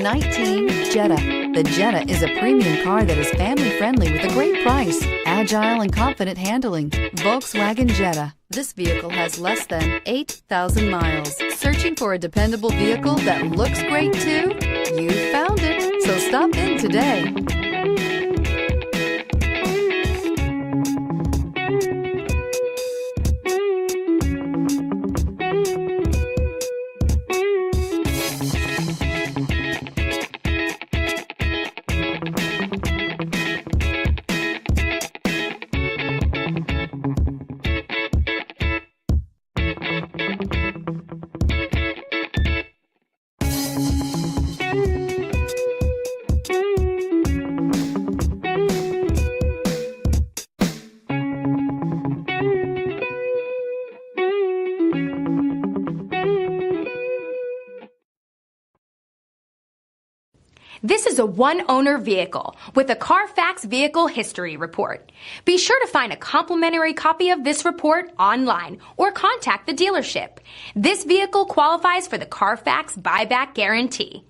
2019 Jetta. The Jetta is a premium car that is family-friendly with a great price, agile and confident handling. Volkswagen Jetta. This vehicle has less than 8,000 miles. Searching for a dependable vehicle that looks great too? You found it, so stop in today. This is a one-owner vehicle with a Carfax Vehicle History Report. Be sure to find a complimentary copy of this report online or contact the dealership. This vehicle qualifies for the Carfax Buyback Guarantee.